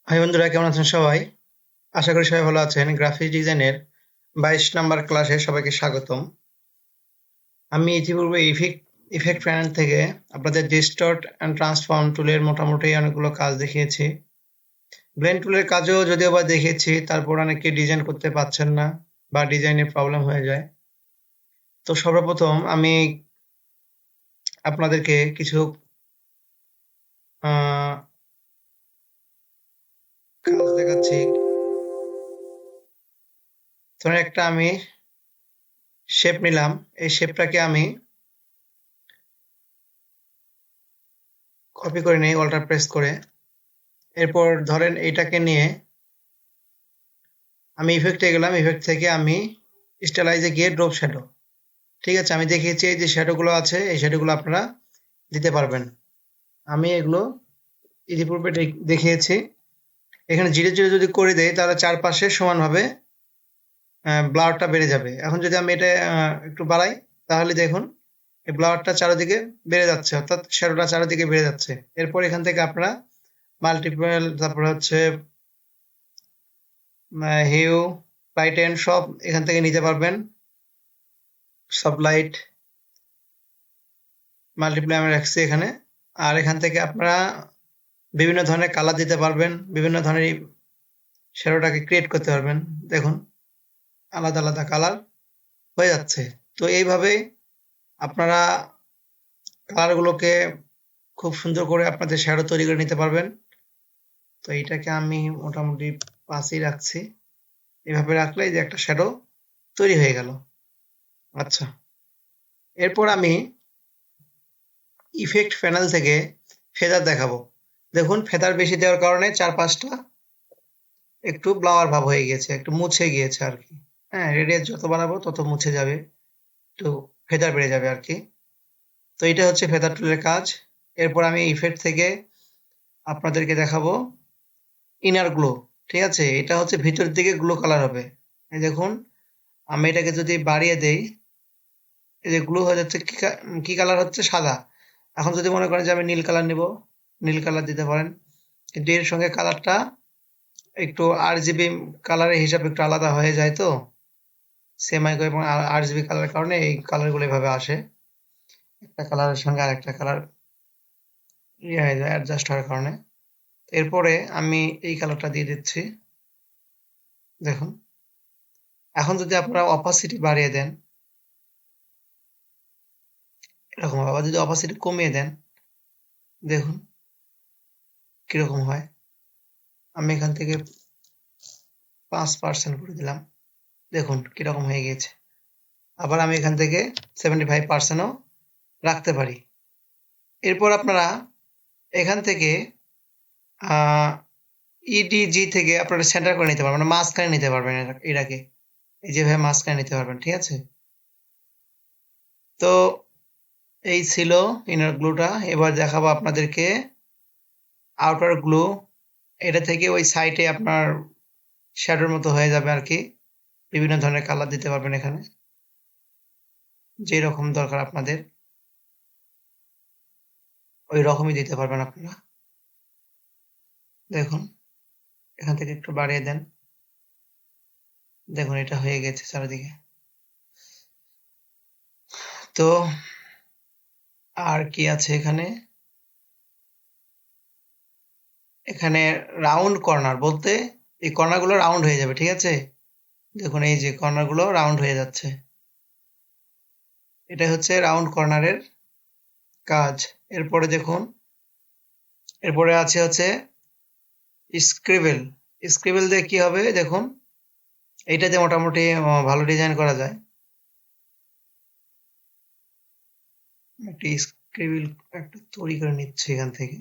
High বন্ধুরা, কেমন আছেন সবাই? আশা করি সবাই ভালো আছেন। গ্রাফিক ডিজাইনের 22 নাম্বার ক্লাসে সবাইকে স্বাগতম। আমি ইতিপূর্বে ইফেক্ট প্যানেল থেকে আপনাদের ডিস্টর্ট অ্যান্ড ট্রান্সফর্ম টুলের মোটামুটি অনেকগুলো কাজ দেখিয়েছি। ব্লেন্ড টুলের কাজও যদিও বা দেখিয়েছি, তারপর অনেকে ডিজাইন করতে পারছেন না বা ডিজাইনে প্রবলেম হয়ে যায়। তো সর্বপ্রথম আমি আপনাদেরকে কিছু কাজ দেখাচ্ছি। ধরেন একটা আমি শেপ নিলাম, এই শেপটাকে আমি কপি করে নিই অল্টার প্রেস করে। এরপর ধরেন এইটাকে নিয়ে আমি ইফেক্টে গেলাম, ইফেক্ট থেকে আমি স্টাইলাইজে গিয়ে ড্রপ শ্যাডো, ঠিক আছে, আমি দেখিয়েছি এই যে শ্যাডোগুলো আছে, এই শ্যাডোগুলো আপনারা দিতে পারবেন। আমি এগুলো ইতিপূর্বে দেখিয়েছি। এখানে জিরো জিরো যদি করে দেই তাহলে চারপাশে সমানভাবে ব্লারটা বেড়ে যাবে। এখন যদি আমি এটা একটু বাড়াই তাহলে দেখুন এই ব্লারটা চারিদিকে বেড়ে যাচ্ছে, অর্থাৎ শ্যাডোটা চারিদিকে বেড়ে যাচ্ছে। এরপর এখান থেকে আপনারা মাল্টিপল, তারপরে হচ্ছে হিউ, লাইটেন সব এখান থেকে নিতে পারবেন। সব লাইট মাল্টিপ্লাই আমি রাখছি এখানে। আর এখান থেকে আপনারা বিভিন্ন ধরনের কালার দিতে পারবেন, বিভিন্ন ধরনের শ্যাডোটাকে ক্রিয়েট করতে পারবেন। দেখুন আলাদা আলাদা কালার হয়ে যাচ্ছে। তো এইভাবে আপনারা কালারগুলোকে খুব সুন্দর করে আপনাদের শ্যাডো তৈরি করে নিতে পারবেন। তো এইটাকে আমি মোটামুটি 5ই রাখছি। এভাবে রাখলে এই যে একটা শ্যাডো তৈরি হয়ে গেল। আচ্ছা, এরপর আমি ইফেক্ট প্যানেল থেকে ফেদার দেখাবো। দেখুন ফেদার বেশি দেওয়ার কারণে চারপাশটা একটু ব্লাওয়ার ভাব হয়ে গেছে, একটু মুছে গিয়েছে আর কি। হ্যাঁ, রেডিয়াস যত বাড়াবো তত মুছে যাবে, একটু ফেদার বেড়ে যাবে আর কি। তো এটা হচ্ছে ফেদার টুলের কাজ। এরপর আমি ইফেক্ট থেকে আপনাদেরকে দেখাবো ইনার গ্লো। ঠিক আছে, এটা হচ্ছে ভিতর দিকে গ্লো কালার হবে। এই দেখুন আমি এটাকে যদি বাড়িয়ে দেই, এই যে গ্লো হয়ে যাচ্ছে, কি কালার হচ্ছে? সাদা। এখন যদি মনে করেন যে আমি নীল কালার নিব, নীল কালার দিতে পারেন, কিন্তু এর সঙ্গে কালারটা একটু আরজিবি কালারের হিসাবে একটু আলাদা হয়ে যায়। তো সেমাইকো এবং আরজিবি কালারের কারণে এই কালারগুলো এভাবে আসে, একটা কালারের সঙ্গে আরেকটা কালার ইয়ে হয়ে যায় অ্যাডজাস্ট হওয়ার কারণে। এরপরে আমি এই কালারটা দিয়ে দিচ্ছি। দেখুন এখন যদি আপনারা অপাসিটি বাড়িয়ে দেন এরকম, আবার যদি অপাসিটি কমিয়ে দেন দেখুন কিরকম হয়। আমি এখান থেকে 5% করে দিলাম, দেখুন কিরকম হয়ে গিয়েছে। আবার আমি এখান থেকে 75%ও রাখতে পারি। এরপর আপনারা এখান থেকে ইডিজি থেকে আপনারা সেন্টার করে নিতে পারবেন, মানে মাঝখানে নিতে পারবেন এটাকে, এই যেভাবে মাঝখানে নিতে পারবেন। ঠিক আছে, তো এই ছিল ইনার গ্লুটা। এবার দেখাবো আপনাদেরকে আউটার গ্লু। এটা থেকে ওই সাইডে আপনার শ্যাডোর মতো হয়ে যাবে আর কি। বিভিন্ন ধরনের কালার দিতে পারবেন এখানে, যে রকম দরকার আপনাদের ওই রকমই দিতে পারবেন আপনারা। দেখুন এখান থেকে একটু বাড়িয়ে দেন, দেখুন এটা হয়ে গেছে চারিদিকে। তো আর কি আছে এখানে? এখানে রাউন্ড কর্নার বলতে এই কর্নারগুলো রাউন্ড হয়ে যাবে। ঠিক আছে, দেখুন এই যে কর্নারগুলো রাউন্ড হয়ে যাচ্ছে, এটা হচ্ছে রাউন্ড কর্নারের কাজ। এরপরে দেখুন, এরপরে আছে হচ্ছে স্ক্রিবেল। স্ক্রিবেল দিয়ে কি হবে দেখুন, এইটাতে মোটামুটি ভালো ডিজাইন করা যায়। একটা স্ক্রিবেল একটা তৈরি করে নিচ্ছে এখান থেকে,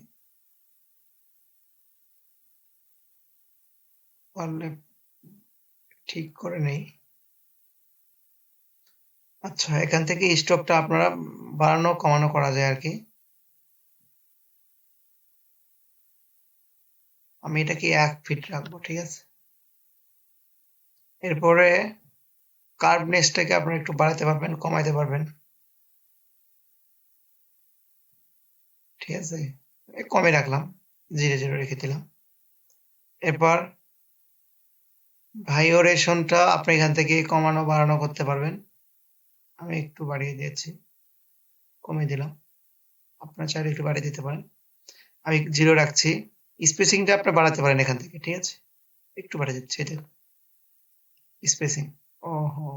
পারলে ঠিক করে নেই। আচ্ছা, এখান থেকে স্ট্রোকটা আপনারা বাড়ানো কমানো করা যায় আর কি। আমি এটাকে 1 ফিট রাখবো। ঠিক আছে, এরপরে কার্ভনেসটাকে আপনারা একটু বাড়াতে পারবেন, কমাইতে পারবেন। ঠিক আছে, কমে রাখলাম, 0 0 রেখে দিলাম। এরপর ভাইব্রেশনটা আপনি এখান থেকে কমানো বাড়ানো করতে পারবেন। আমি একটু বাড়িয়ে দিয়েছি, কমিয়ে দিলাম। আপনারা চাইলে একটু বাড়িয়ে দিতে পারেন। আমি 0 রাখছি। স্পেসিংটা আপনি বাড়াতে পারেন এখান থেকে, ঠিক আছে? একটু বাড়িয়ে দিচ্ছি, এটা স্পেসিং। ওহো,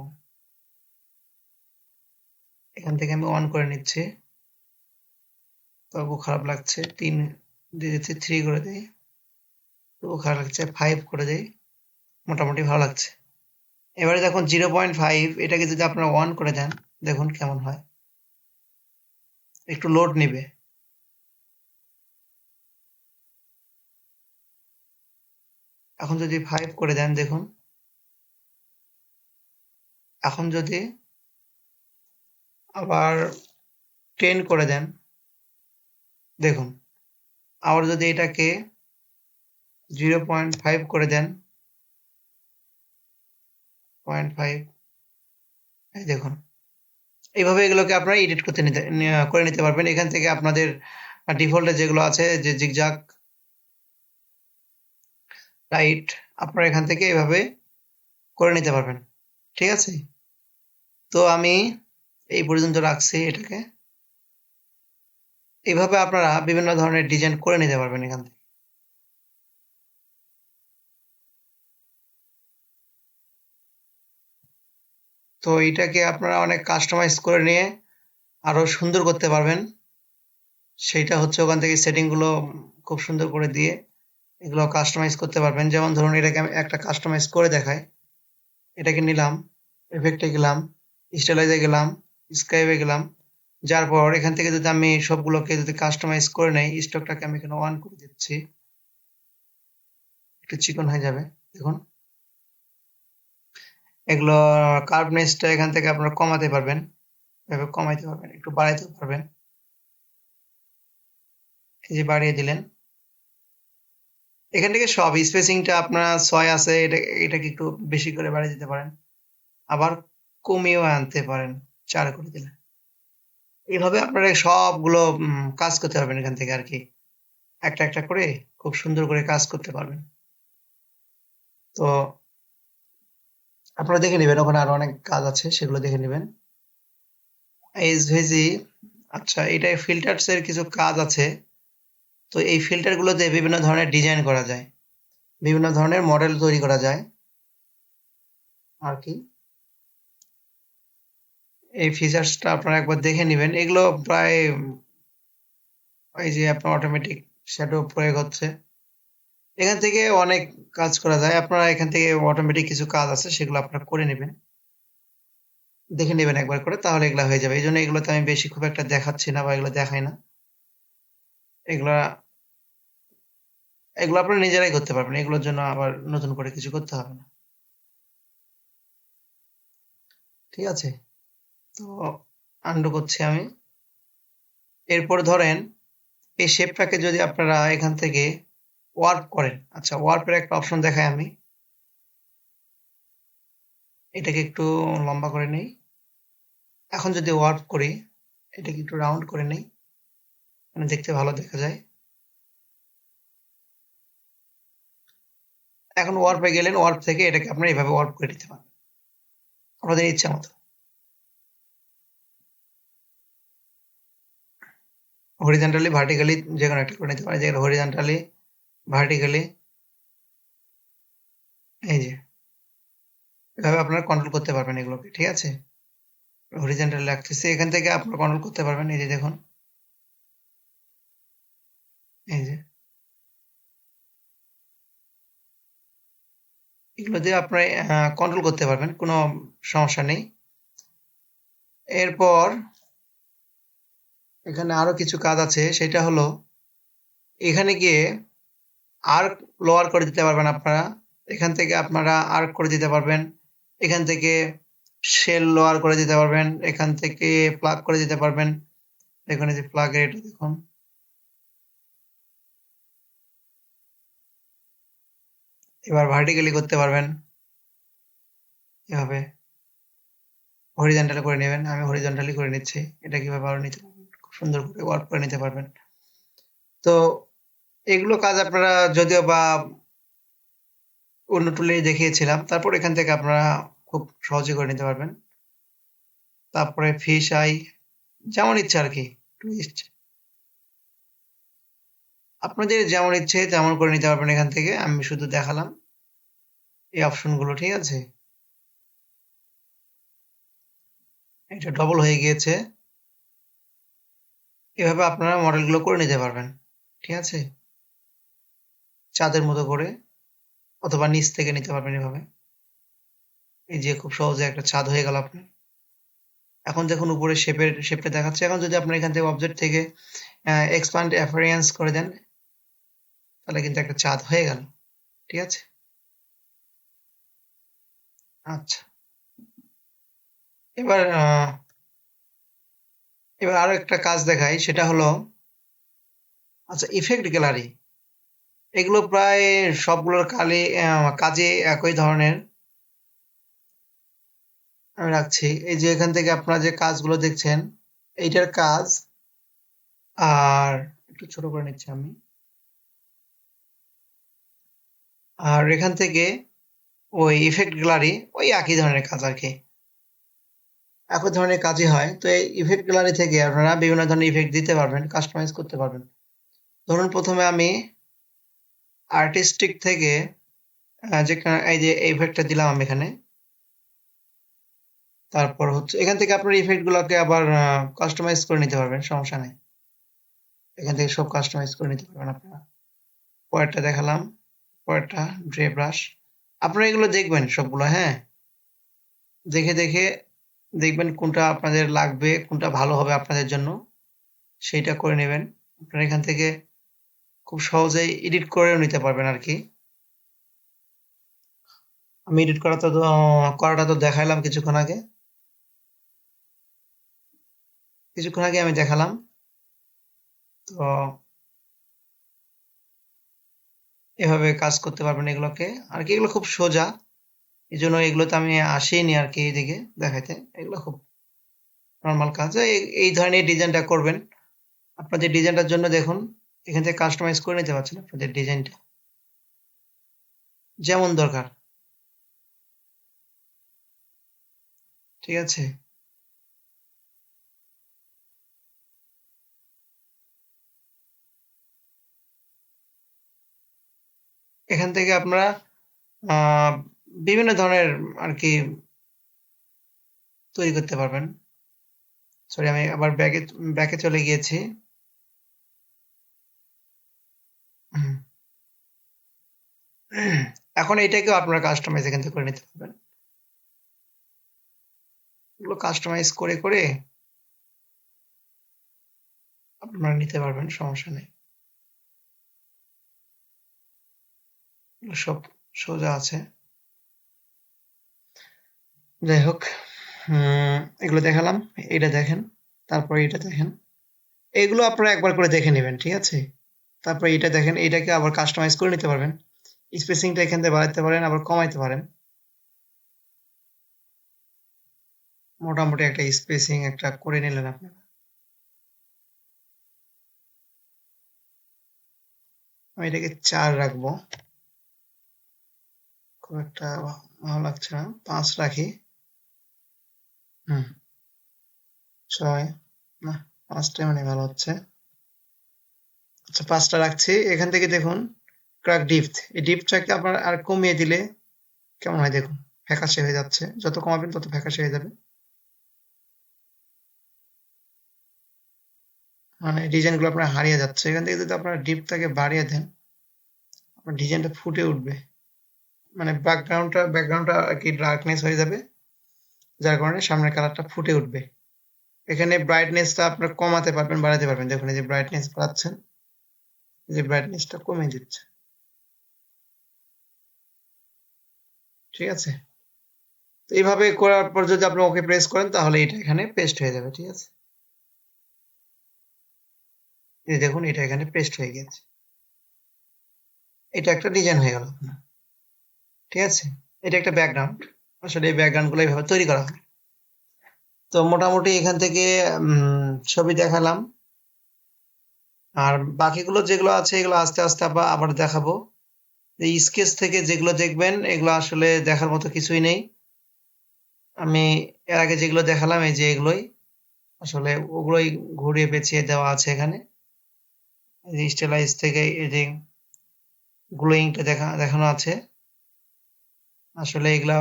এখান থেকে আমি 1 করে নিচ্ছি। তবু খারাপ লাগছে। 3 দিয়ে দিচ্ছি, 3 করে দিই। তবু খারাপ লাগছে, 5 করে দিই। মোটামুটি ভালো লাগছে। এবারে দেখুন 0.5, এটাকে যদি আপনারা 1 করে দেন, দেখুন কেমন হয়। একটু লোড নিবে। এখন যদি 5 করে দেন, দেখুন। এখন যদি আবার 10 করে দেন, দেখুন। আবার যদি এটাকে 0.5 করে দেন, 0.5, এই দেখুন। এইভাবে এগুলোকে আপনারা এডিট করে নিতে পারবেন। এখান থেকে আপনাদের ডিফল্টে যেগুলো আছে, যে জিগজাগ, রাইট, আপনারা এখান থেকে এভাবে করে নিতে পারবেন, ঠিক আছে? তো আমি এই পর্যন্ত রাখছি এটাকে। এইভাবে আপনারা বিভিন্ন ধরনের ডিজাইন করে নিতে পারবেন এখান থেকে। তো এটাকে আপনারা অনেক কাস্টমাইজ করে নিয়ে আরো সুন্দর করতে পারবেন। সেইটা হচ্ছে ওখান থেকে সেটিংগুলো খুব সুন্দর করে দিয়ে এগুলো কাস্টমাইজ করতে পারবেন। যেমন ধরুন, এটাকে আমি একটা কাস্টমাইজ করে দেখাই। এটাকে নিলাম, এফেক্টে গেলাম, স্টাইলাইজে গেলাম, স্ক্রাইবে গেলাম। যার পর এখান থেকে যদি আমি সবগুলোকে যদি কাস্টমাইজ করে নেই, স্টকটাকে আমি এখানে 1 করে দিচ্ছি, একটু চিকন হয়ে যাবে। দেখুন, এগুলো কার্ভনেসটা এখান থেকে আপনারা কমাতে পারবেন, এভাবে কমাইতে পারবেন, একটু বাড়াইতে পারবেন। এই যে বাড়িয়ে দিলেন। এখান থেকে সব স্পেসিংটা আপনার 6 আছে, এটাকে একটু বেশি করে বাড়িয়ে দিতে পারেন, আবার কমিয়েও আনতে পারেন 4 করে দিলে। এইভাবে আপনারা সবগুলো কাজ করতে পারবেন এখান থেকে আর কি। একটা একটা করে খুব সুন্দর করে কাজ করতে পারবেন। তো আপনারা দেখে নেবেন, ওখানে আরো অনেক কাজ আছে, সেগুলো দেখে নেবেন। এইচভিজি, আচ্ছা, এটাই ফিল্টারস এর কিছু কাজ আছে। তো এই ফিল্টার গুলোতে বিভিন্ন ধরনের ডিজাইন করা যায়, বিভিন্ন ধরনের মডেল তৈরি করা যায় আর কি। এই ফিচার্সটা আপনারা একবার দেখে নেবেন। এগুলো প্রায় এই যে আপনার অটোমেটিক শ্যাডো প্রয়োগ হচ্ছে, এখান থেকে অনেক কাজ করা যায়। আপনারা এখান থেকে অটোমেটিক কিছু কাজ আছে, সেগুলো আপনারা করে নেবেন, দেখে নেবেন একবার করে, তাহলে এগুলা হয়ে যাবে। এই জন্য এগুলোতে আমি বেশি খুব একটা দেখাচ্ছি না, বা এগুলো দেখাই না। এগুলা এগুলো আপনারা নিজেরাই করতে পারবেন, এগুলোর জন্য আবার নতুন করে কিছু করতে হবে না, ঠিক আছে? তো আন্ডু করছি আমি। এরপর ধরেন এই শেপটাকে যদি আপনারা এখান থেকে ওয়ার্প করেন, আচ্ছা, ওয়ার্পের একটা অপশন দেখাই আমি। এটাকে একটু লম্বা করে নেই। এখন যদি ওয়ার্প করি, এটাকে একটু রাউন্ড করে নেই, মানে দেখতে ভালো দেখা যায়। এখন ওয়ার্পে গেলেন, ওয়ার্প থেকে এটাকে আপনারা এইভাবে ওয়ার্প করে দিতে পারেন আপনাদের ইচ্ছা মতো। হরিজন্টালি, ভার্টিক্যালি যে কোনো একটা করে নিতে পারেন। যেগুলো হরিজন্টালি, ভার্টিক্যালি, এই যে এভাবে আপনারা কন্ট্রোল করতে পারবেন এগুলোকে, ঠিক আছে? হরিজন্টালি রাখতেছি, এখান থেকে আপনারা কন্ট্রোল করতে পারবেন। এই যে দেখুন, এই যে এগুলো দিয়ে আপনারা কন্ট্রোল করতে পারবেন, কোনো সমস্যা নেই। এরপর এখানে আরো কিছু কাজ আছে, সেটা হলো এখানে গিয়ে আর্ক লোয়ার করে দিতে পারবেন আপনারা। এখান থেকে আপনারা আর্ক করে দিতে পারবেন, এখান থেকে শেল লোয়ার করে দিতে পারবেন, এখান থেকে প্লাগ করে দিতে পারবেন। দেখুন, এই যে প্লাগের এটা দেখুন, এবার ভার্টিক্যালি করতে পারবেন এভাবে, হরিজন্টালি করে নেবেন। আমি হরিজন্টালি করে নিচ্ছি, এটা কিভাবে আরো নিতে পারবেন, খুব সুন্দর করে ওয়ার্ক করে নিতে পারবেন। তো এগুলো কাজ আপনারা যদিও বা অন্য টুলে দেখিয়েছিলাম। তারপর এখান থেকে আপনারা খুব সহজে করে নিতে পারবেন। তারপরে ফিশ আই, যেমন ইচ্ছে আর কি, টুইস্ট আপনাদের যেমন ইচ্ছে তেমন করে নিতে পারবেন এখান থেকে। আমি শুধু দেখালাম এই অপশনগুলো, ঠিক আছে। এটা ডবল হয়ে গিয়েছে। এভাবে আপনারা মডেলগুলো করে নিতে পারবেন, ঠিক আছে, চাঁদের মতো করে, অথবা নিচ থেকে নিতে পারবেন এভাবে। এই যে খুব সহজে একটা ছাদ হয়ে গেল আপনার। এখন দেখুন উপরে শেপটা দেখাচ্ছে। এখন যদি আপনার এখান থেকে অবজেক্ট থেকে এক্সপ্যান্ড অ্যাপিয়ারেন্স করে দেন, তাহলে কিন্তু একটা ছাদ হয়ে গেল, ঠিক আছে। আচ্ছা, এবার আরো একটা কাজ দেখাই, সেটা হলো, আচ্ছা, ইফেক্ট গ্যালারি। এগুলো প্রায় সবগুলোর কাজে একই ধরনের। আমি রাখছি। এই যে এখান থেকে আপনারা যে কাজগুলো দেখছেন, এইটার কাজ, আর একটু ছোট করে নিচ্ছি আমি, আর এখান থেকে ওই ইফেক্ট গ্যালারি, ওই একই ধরনের কাজ আর কি, একই ধরনের কাজই হয়। তো এই ইফেক্ট গ্যালারি থেকে আপনারা বিভিন্ন ধরনের ইফেক্ট দিতে পারবেন, কাস্টমাইজ করতে পারবেন। ধরুন প্রথমে আমি আর্টিস্টিক থেকে যেখানে এই যে ইফেক্টটা দিলাম আমি এখানে, তারপর হচ্ছে এখান থেকে আপনার ইফেক্ট গুলোকে আবার কাস্টমাইজ করে নিতে পারবেন, সমস্যা নেই। এখান থেকে সব কাস্টমাইজ করে নিতে পারবেন আপনারা। পরেরটা দেখালাম, পরেরটা ড্রে ব্রাশ। আপনারা এগুলো দেখবেন সবগুলো, হ্যাঁ, দেখে দেখে দেখবেন কোনটা আপনাদের লাগবে, কোনটা ভালো হবে আপনাদের জন্য, সেইটা করে নেবেন। আপনারা এখান থেকে খুব সহজেই এডিট করেও নিতে পারবেন আর কি। আমি এডিট করাটা তো দেখাইলাম কিছুক্ষণ আগে আমি দেখালাম। তো এভাবে কাজ করতে পারবেন এগুলোকে আর কি। এগুলো খুব সোজা, এই জন্য এগুলোতে আমি আসিনি আর কি এইদিকে দেখাইতে। এগুলো খুব নর্মাল কাজ। এই ধরনের ডিজাইনটা করবেন। আপনাদের ডিজাইনটার জন্য দেখুন এখান থেকে কাস্টমাইজ করে নিতে পারছেন আপনাদের ডিজাইনটা যেমন দরকার, ঠিক আছে। এখান থেকে আপনারা বিভিন্ন ধরনের আর কি তৈরি করতে পারবেন। সরি, আমি আবার ব্যাকে চলে গিয়েছি। হুম। এখন এটাকেও আপনারা কাস্টমাইজ এখান থেকে করে নিতে পারবেন। এগুলো কাস্টমাইজ করে করে আপনারা নিতে পারবেন, সমস্যা নেই। এগুলো সব সোজা আছে। যাই হোক, এগুলো দেখালাম। এটা দেখেন, তারপরে এটা দেখেন। এগুলো আপনারা একবার করে দেখে নেবেন, ঠিক আছে। তারপরে এটা দেখেন, এটাকে আবার কাস্টমাইজ করে নিতে পারবেন। স্পেসিংটা এখান থেকে বাড়াতে পারেন, আবার কমাইতে পারেন। মোটামুটি একটা স্পেসিং একটা করে নিলেন আপনারা। আমি এটাকে 4 রাখবো, খুব একটা ভালো লাগছে না, 5 রাখি। 6, না, 5টাই মানে ভালো হচ্ছে। আচ্ছা, 5টা রাখছি। এখান থেকে দেখুন ক্র্যাক ডিপথ, এই ডিপথটাকে আপনার আর কমিয়ে দিলে কেমন হয় দেখুন, ফ্যাকাশে হয়ে যাচ্ছে। যত কমাবেন তত ফ্যাকাশে হয়ে যাবে, মানে ডিজাইনগুলো আপনার হারিয়ে যাচ্ছে। এখান থেকে যদি আপনারা ডিপটাকে বাড়িয়ে দেন, আপনার ডিজাইনটা ফুটে উঠবে, মানে ব্যাকগ্রাউন্ডটা আর কি ডার্কনেস হয়ে যাবে, যার কারণে সামনের কালারটা ফুটে উঠবে। এখানে ব্রাইটনেসটা আপনার কমাতে পারবেন, বাড়াতে পারবেন। দেখুন এই যে ব্রাইটনেস বাড়াচ্ছেন, এই যে ব্রাইটনেসটা কমিয়ে দিচ্ছে, ঠিক আছে। তো এইভাবে করার পর যদি আপনি ওকে প্রেস করেন, তাহলে এটা এখানে পেস্ট হয়ে যাবে, ঠিক আছে। এই দেখুন এটা এখানে পেস্ট হয়ে গেছে। এটা একটা ডিজাইন হয়ে গেল আপনার, ঠিক আছে। এটা একটা ব্যাকগ্রাউন্ড। আসলে এই ব্যাকগ্রাউন্ডগুলো এইভাবে তৈরি করা হয়। তো মোটামুটি এখান থেকে ছবি দেখালাম, আর বাকিগুলো যেগুলো আছে এগুলো আস্তে আস্তে আবার দেখাবো। এই স্কেচ থেকে যেগুলো দেখবেন এগুলো আসলে দেখার মতো কিছুই নেই। আমি এর আগে যেগুলো দেখালাম এই যে এগুলোই আসলে ওগুলোই ঘুরিয়ে পেঁচিয়ে দেওয়া আছে এখানে। এই যে স্টাইলাইজ থেকে এই যে গ্লোয়িংটা দেখানো আছে। আসলে এগুলা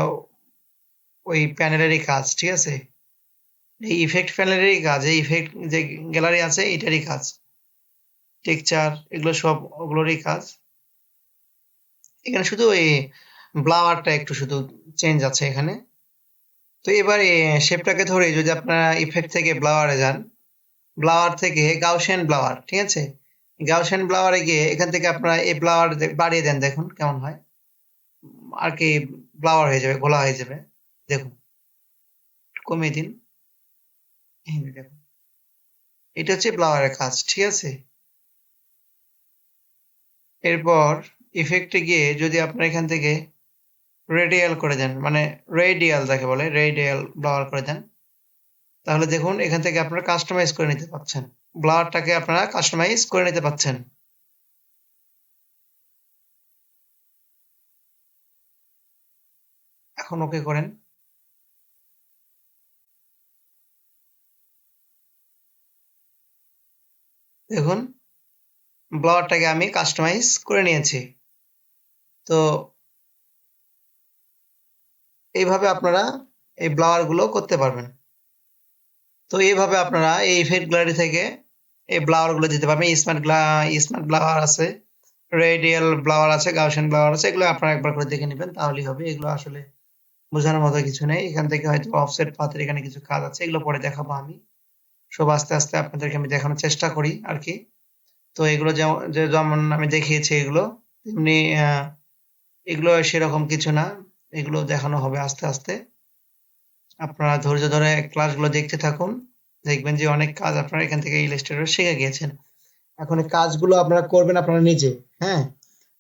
ওই প্যানেলেরই কাজ, ঠিক আছে? এই ইফেক্ট প্যানেলেরই কাজ, এই ইফেক্ট যে গ্যালারি আছে এটারই কাজ। টেক্সচার এগুলো সব ওগুলোরই কাজ। এখানে শুধু এই ব্লাওয়ারটা একটু শুধু চেঞ্জ আছে এখানে। তো এবার শেপটাকে ধরে যদি আপনারা ইফেক্ট থেকে ব্লাওয়ারে যান, ব্লাওয়ার থেকে গাউসিয়ান ব্লাওয়ার, ঠিক আছে? গাউসিয়ান ব্লাওয়ারে গিয়ে এখান থেকে আপনারা এই ব্লাওয়ার বাড়িয়ে দেন, দেখুন কেমন হয়। আর কি ব্লাওয়ার হয়ে যাবে, ঘোলা হয়ে যাবে। দেখুন কমিয়ে দিন, দেখুন এটা হচ্ছে ব্লাওয়ারের কাজ, ঠিক আছে? এরপর ইফেক্টে গিয়ে যদি আপনারা এখান থেকে রেডিয়াল করে দেন, মানে রেডিয়াল যাকে বলে রেডিয়াল ব্লাওয়ার করে দেন, তাহলে দেখুন এখান থেকে আপনারা কাস্টমাইজ করে নিতে পারছেন, ব্লাওয়ারটাকে আপনারা কাস্টমাইজ করে নিতে পারছেন। এখন ওকে করেন। দেখুন ব্লাওয়ারটাকে আমি কাস্টমাইজ করে নিয়েছি। তো এইভাবে আপনারা এই ব্লাওয়ার গুলো করতে পারবেন। তো এইভাবে আপনারা এই ইফেক্ট গ্যালারি থেকে এই ব্লাওয়ার গুলো দিতে পারবেন। স্মার্ট ব্লাওয়ার আছে, রেডিয়াল ব্লাওয়ার আছে, গাউসিয়ান ব্লাওয়ার আছে, এগুলো আপনারা একবার করে দেখে নেবেন তাহলেই হবে। এগুলো আসলে বোঝানোর মতো কিছু নেই। এখান থেকে হয়তো অফসেট পাথের এখানে কিছু কাজ আছে, এগুলো পরে দেখাবো আমি। সব আস্তে আস্তে আপনাদেরকে আমি দেখানোর চেষ্টা করি আর কি। তো এগুলো যেমন আমি দেখিয়েছি এগুলো, তেমনি এগুলো সেরকম কিছু না, এগুলো দেখানো হবে আস্তে আস্তে। আপনারা ধৈর্য ধরে ক্লাসগুলো দেখতে থাকুন, দেখবেন যে অনেক কাজ আপনারা এখান থেকে ইলাস্ট্রেটর শিখে গিয়েছেন। এখন এই কাজগুলো আপনারা করবেন আপনারা নিজে। হ্যাঁ,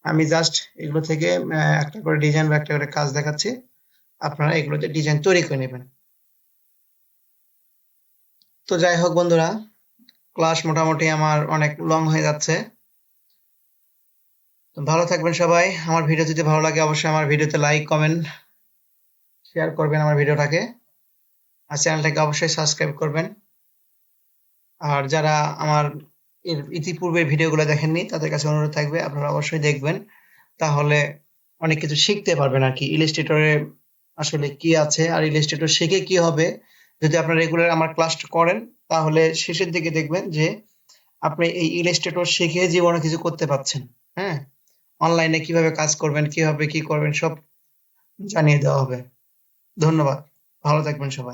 আমি জাস্ট এগুলো থেকে একটা করে ডিজাইন বা একটা করে কাজ দেখাচ্ছি, আপনারা এগুলোতে ডিজাইন তৈরি করে নেবেন। তো যাই হোক বন্ধুরা, ক্লাস মোটামুটি আমার অনেক লং হয়ে যাচ্ছে। তো ভালো থাকবেন সবাই। আমার ভিডিও যদি ভালো লাগে অবশ্যই আমার ভিডিওতে লাইক কমেন্ট শেয়ার করবেন আমার ভিডিওটাকে, আর চ্যানেলটাকে অবশ্যই সাবস্ক্রাইব করবেন। আর যারা আমার এর ইতিপূর্বে ভিডিওগুলো দেখেননি তাদের কাছে অনুরোধ থাকবে আপনারা অবশ্যই দেখবেন, তাহলে অনেক কিছু শিখতে পারবেন আর কি। ইলাস্ট্রেটরে আসলে কি আছে আর ইলাস্ট্রেটর শিখে কি হবে, যদি আপনারা রেগুলার আমার ক্লাসটা করেন তাহলে শেষের দিকে দেখবেন যে আপনি এই ইলাস্ট্রেটর শিখে জীবনে কিছু করতে পারছেন। হ্যাঁ, অনলাইনে কিভাবে কাজ করবেন, কিভাবে কি করবেন সব জানিয়ে দেওয়া হবে। ধন্যবাদ, ভালো থাকবেন সবাই।